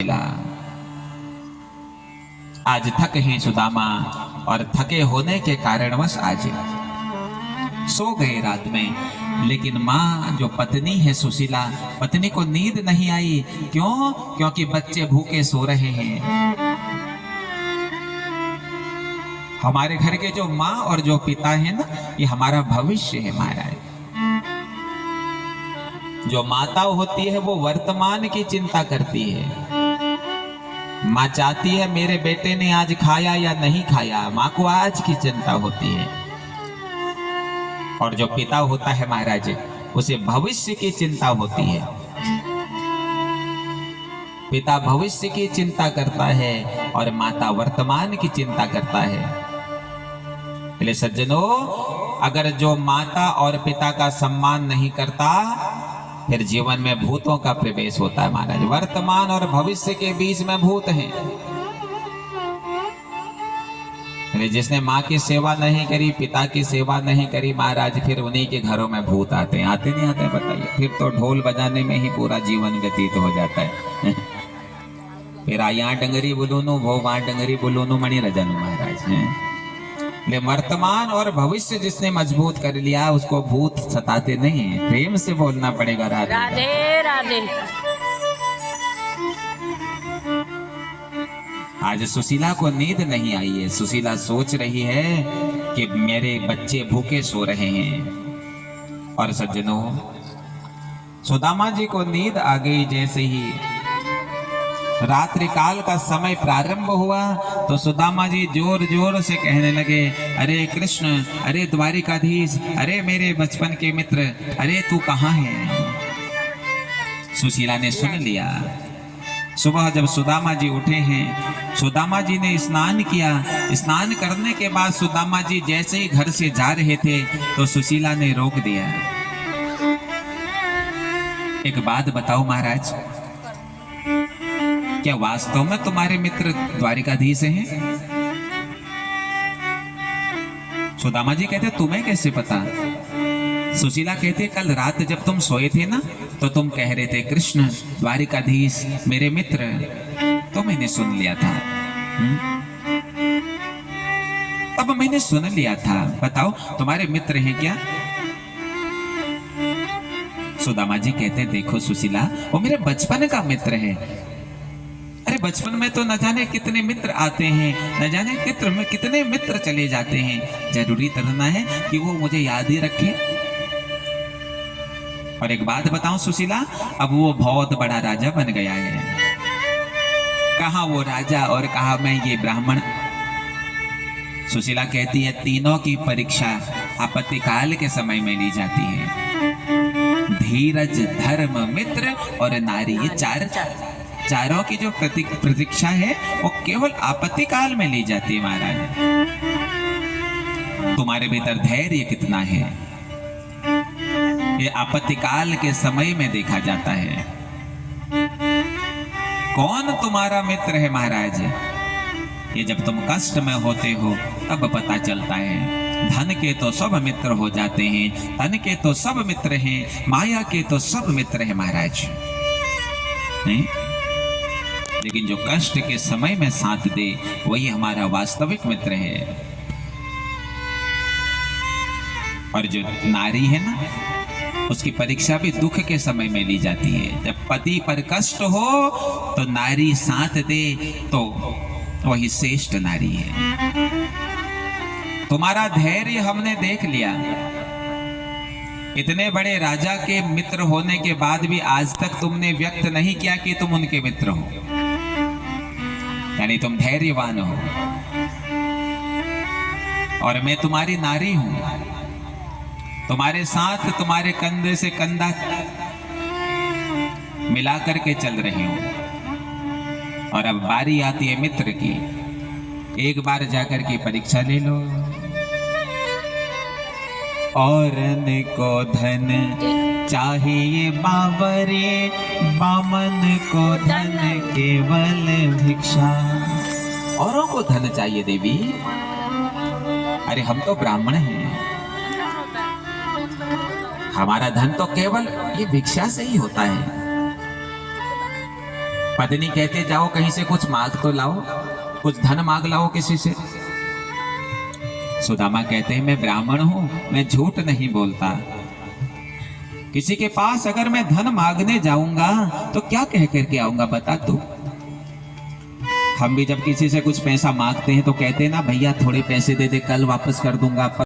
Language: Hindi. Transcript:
मिला। आज थक हैं सुदामा और थके होने के कारणवश आज सो गए रात में। लेकिन माँ जो पत्नी है सुशीला, पत्नी को नींद नहीं आई। क्यों? क्योंकि बच्चे भूखे सो रहे हैं। हमारे घर के जो माँ और जो पिता है ना, ये हमारा भविष्य है महाराज। जो माता होती है वो वर्तमान की चिंता करती है। माँ चाहती है मेरे बेटे ने आज खाया या नहीं खाया, माँ को आज की चिंता होती है। और जो पिता होता है महाराज, उसे भविष्य की चिंता होती है। पिता भविष्य की चिंता करता है और माता वर्तमान की चिंता करता है। इसलिए सज्जनों, अगर जो माता और पिता का सम्मान नहीं करता, फिर जीवन में भूतों का प्रवेश होता है महाराज। वर्तमान और भविष्य के बीच में भूत हैं। जिसने माँ की सेवा नहीं करी, पिता की सेवा नहीं करी महाराज, फिर उन्हीं के घरों में भूत आते हैं। आते नहीं आते बताइए? फिर तो ढोल बजाने में ही पूरा जीवन व्यतीत हो जाता है। फिर यहाँ डंगरी बुलोनू, वो वहां डंगरी बुलोनू, मणि रजन महाराज हैं। वर्तमान और भविष्य जिसने मजबूत कर लिया, उसको भूत सताते नहीं है। प्रेम से बोलना पड़ेगा राधे राधे राधे। आज सुशीला को नींद नहीं आई है। सुशीला सोच रही है कि मेरे बच्चे भूखे सो रहे हैं। और सज्जनों, सुदामा जी को नींद आ गई। जैसे ही रात्रि काल का समय प्रारंभ हुआ तो सुदामा जी जोर जोर से कहने लगे, अरे कृष्ण, अरे द्वारिकाधीश, अरे मेरे बचपन के मित्र, अरे तू कहाँ है? सुशीला ने सुन लिया। सुबह जब सुदामा जी उठे हैं, सुदामा जी ने स्नान किया। स्नान करने के बाद सुदामा जी जैसे ही घर से जा रहे थे तो सुशीला ने रोक दिया। एक बात बताओ महाराज, क्या वास्तव में तुम्हारे मित्र द्वारिकाधीश हैं? सुदामा जी कहते, तुम्हें कैसे पता? सुशीला कहते, कल रात जब तुम सोए थे ना, तो तुम कह रहे थे कृष्ण द्वारिकाधीश मेरे मित्र, तो मैंने सुन लिया था। अब मैंने सुन लिया था। बताओ तुम्हारे मित्र हैं क्या? सुदामा जी कहते, देखो सुशीला, वो मेरे बचपन का मित्र है। अरे बचपन में तो न जाने कितने मित्र आते हैं, न जाने कितने मित्र चले जाते हैं। जरूरी करना है कि वो मुझे याद ही रखे। और एक बात बताऊं सुशीला, अब वो बहुत बड़ा राजा बन गया है। कहाँ वो राजा और कहाँ मैं ये ब्राह्मण। सुशीला कहती है, तीनों की परीक्षा आपत्तिकाल के समय में ली जाती है। धीरज, धर्म, मित्र और नारी, ये चारों की जो प्रतीक्षा है वो केवल आपत्ति काल में ली जाती है महाराज। तुम्हारे भीतर धैर्य कितना है, ये आपत्ति काल के समय में देखा जाता है। कौन तुम्हारा मित्र है महाराज, ये जब तुम कष्ट में होते हो तब पता चलता है। धन के तो सब मित्र हो जाते हैं, धन के तो सब मित्र हैं, माया के तो सब मित्र हैं महाराज, नहीं? लेकिन जो कष्ट के समय में साथ दे, वही हमारा वास्तविक मित्र है। और जो नारी है ना, उसकी परीक्षा भी दुख के समय में ली जाती है। जब पति पर कष्ट हो तो नारी साथ दे, तो वही श्रेष्ठ नारी है। तुम्हारा धैर्य हमने देख लिया। इतने बड़े राजा के मित्र होने के बाद भी आज तक तुमने व्यक्त नहीं किया कि तुम उनके मित्र हो, यानी तुम धैर्यवान हो। और मैं तुम्हारी नारी हूं, तुम्हारे साथ, तुम्हारे कंधे से कंधा मिला करके चल रही हूं। और अब बारी आती है मित्र की। एक बार जाकर के परीक्षा ले लो। औरन को धन चाहिए बावरे, बामन को धन केवल भिक्षा। औरों को धन चाहिए देवी, अरे हम तो ब्राह्मण हैं, हमारा धन तो केवल ये भिक्षा से ही होता है। पत्नी कहते जाओ कहीं से कुछ मांग तो लाओ, कुछ धन मांग लाओ किसी से। सुदामा कहते हैं मैं ब्राह्मण हूं, मैं झूठ नहीं बोलता। किसी के पास अगर मैं धन मांगने जाऊंगा तो क्या कह करके आऊंगा बता तू। हम भी जब किसी से कुछ पैसा मांगते हैं तो कहते हैं ना भैया थोड़े पैसे दे दे, कल वापस कर दूंगा।